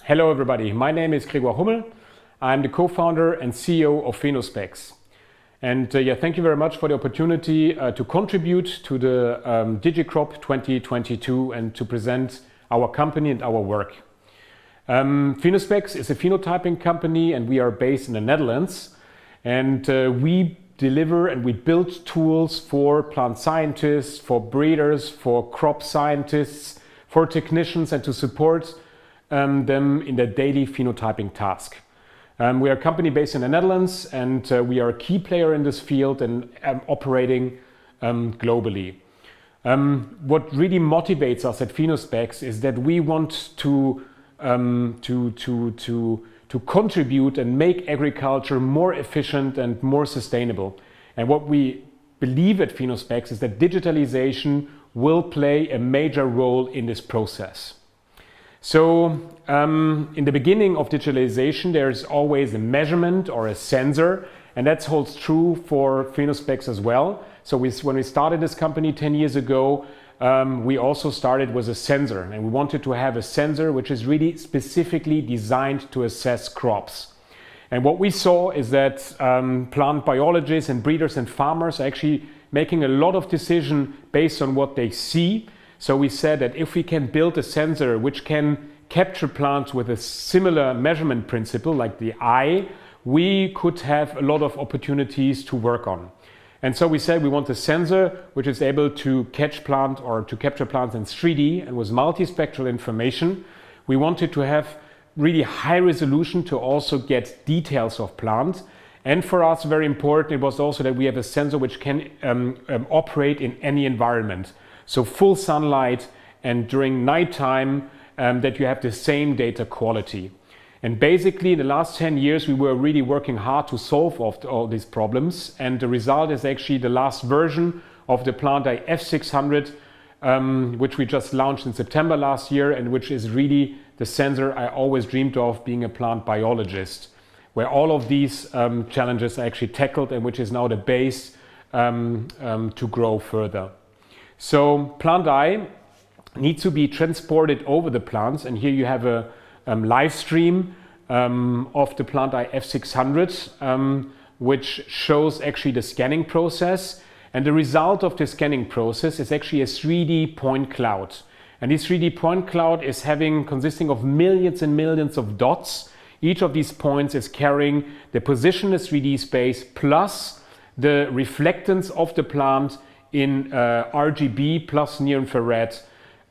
Hello everybody, my name is Grégoire Hummel. I'm the co-founder and CEO of Phenospex. And thank you very much for the opportunity to contribute to the DigiCrop 2022 and to present our company and our work. Phenospex is a phenotyping company and we are based in the Netherlands. And we deliver and we build tools for plant scientists, for breeders, for crop scientists, for technicians, and to support them in their daily phenotyping task. We are a company based in the Netherlands and we are a key player in this field and operating globally. What really motivates us at Phenospex is that we want to contribute and make agriculture more efficient and more sustainable. And what we believe at Phenospex is that digitalization will play a major role in this process. So in the beginning of digitalization, there's always a measurement or a sensor, and that holds true for Phenospex as well. So when we started this company 10 years ago, we also started with a sensor, and we wanted to have a sensor which is really specifically designed to assess crops. And what we saw is that plant biologists and breeders and farmers are actually making a lot of decisions based on what they see. So we said that if we can build a sensor which can capture plants with a similar measurement principle like the eye, we could have a lot of opportunities to work on. And so we said we want a sensor which is able to catch plant or to capture plants in 3D and with multispectral information. We wanted to have really high resolution to also get details of plants. And for us, very important, it was also that we have a sensor which can operate in any environment. So full sunlight and during nighttime that you have the same data quality. And basically in the last 10 years we were really working hard to solve all these problems, and the result is actually the last version of the Plant Eye F600 which we just launched in September last year, and which is really the sensor I always dreamed of being a plant biologist, where all of these challenges are actually tackled and which is now the base to grow further. So Plant Eye needs to be transported over the plants, and here you have a live stream of the Plant Eye F600 which shows actually the scanning process, and the result of the scanning process is actually a 3D point cloud. And this 3D point cloud is consisting of millions and millions of dots. Each of these points is carrying the position in the 3D space plus the reflectance of the plant in RGB plus near infrared,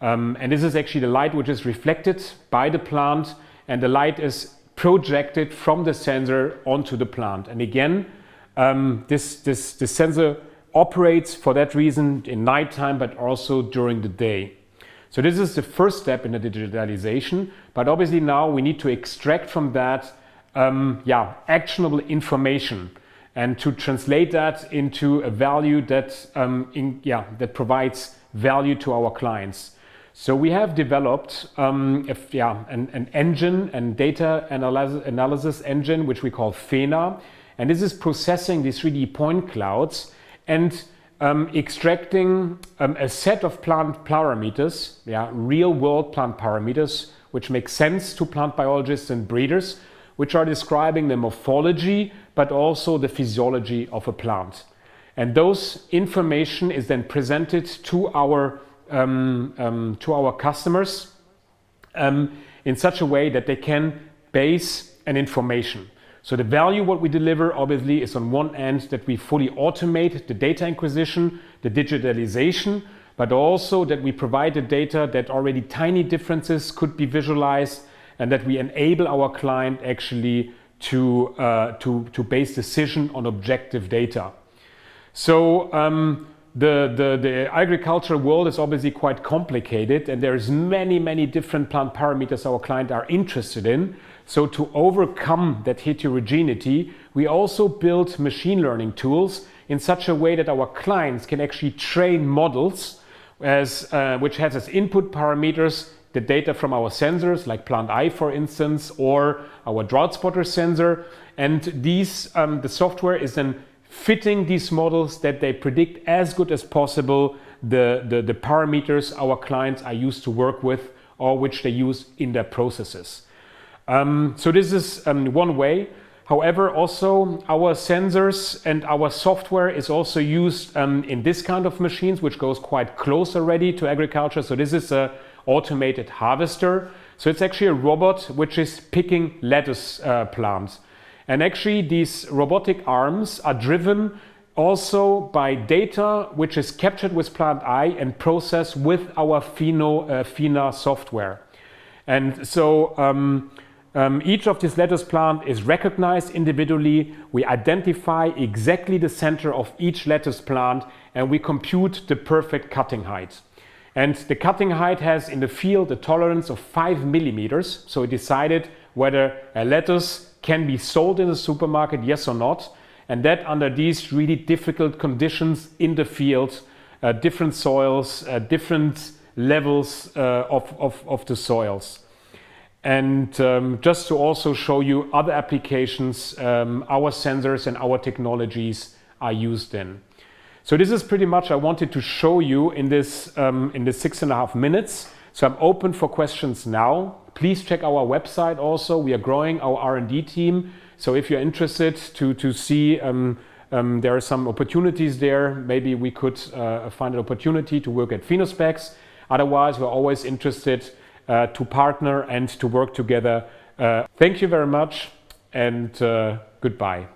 and this is actually the light which is reflected by the plant, and the light is projected from the sensor onto the plant. And again, this sensor operates for that reason in nighttime but also during the day. So this is the first step in the digitalization, but obviously now we need to extract from that actionable information, and to translate that into a value that that provides value to our clients. So we have developed an engine and data analysis engine which we call Phena, and this is processing these 3D point clouds and extracting a set of plant parameters, real world plant parameters, which make sense to plant biologists and breeders, which are describing the morphology but also the physiology of a plant. And those information is then presented to our customers in such a way that they can base an information. So the value what we deliver obviously is on one end that we fully automate the data acquisition, the digitalization, but also that we provide the data that already tiny differences could be visualized, and that we enable our client actually to base decision on objective data. So the agricultural world is obviously quite complicated, and there's many different plant parameters our clients are interested in. So to overcome that heterogeneity, we also built machine learning tools in such a way that our clients can actually train models which has as input parameters the data from our sensors, like Plant Eye, for instance, or our drought spotter sensor. And these, the software is then fitting these models that they predict as good as possible the parameters our clients are used to work with or which they use in their processes. So this is one way. However, also our sensors and our software is also used in this kind of machines, which goes quite close already to agriculture. So this is an automated harvester. So it's actually a robot which is picking lettuce plants. And actually these robotic arms are driven also by data which is captured with plant eye and processed with our Phena software. And so each of these lettuce plant is recognized individually. We identify exactly the center of each lettuce plant and we compute the perfect cutting height. And the cutting height has in the field a tolerance of 5 millimeters. So we decided whether a lettuce can be sold in the supermarket, yes or not. And that under these really difficult conditions in the field, different soils, different levels of the soils. And just to also show you other applications our sensors and our technologies are used in. So this is pretty much I wanted to show you in this 6.5 minutes. So I'm open for questions now. Please check our website also. We are growing our R&D team. So if you're interested to see there are some opportunities there, maybe we could find an opportunity to work at Phenospex. Otherwise, we're always interested to partner and to work together. Thank you very much and goodbye.